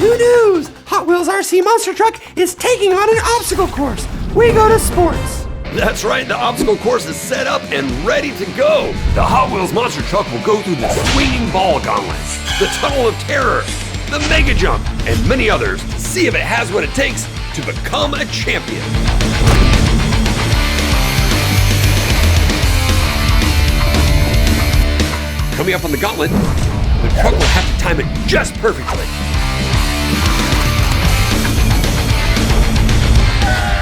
New news! Hot Wheels RC Monster Truck is taking on an obstacle course. We go to sports. That's right, the obstacle course is set up and ready to go. The Hot Wheels Monster Truck will go through the Swinging Ball Gauntlet, the Tunnel of Terror, the Mega Jump, and many others to see if it has what it takes to become a champion. Coming up on the gauntlet, the truck will have to time it just perfectly.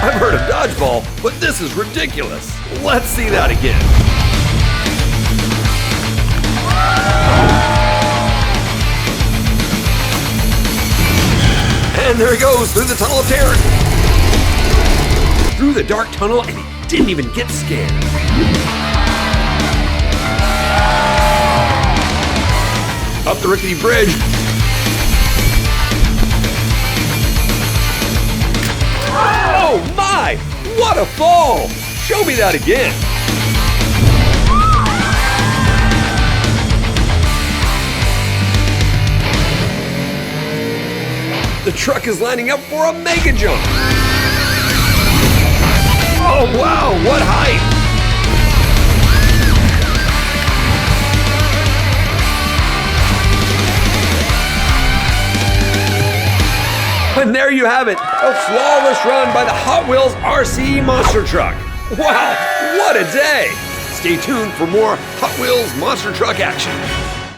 I've heard of dodgeball, but this is ridiculous. Let's see that again. And there he goes through the Tunnel of Terror. Through the dark tunnel, and he didn't even get scared. Up the rickety bridge. Oh my! What a fall! Show me that again. The truck is lining up for a mega jump. Oh wow, what height! And there you have it, a flawless run by the Hot Wheels RC Monster Truck. Wow, what a day! Stay tuned for more Hot Wheels Monster Truck action.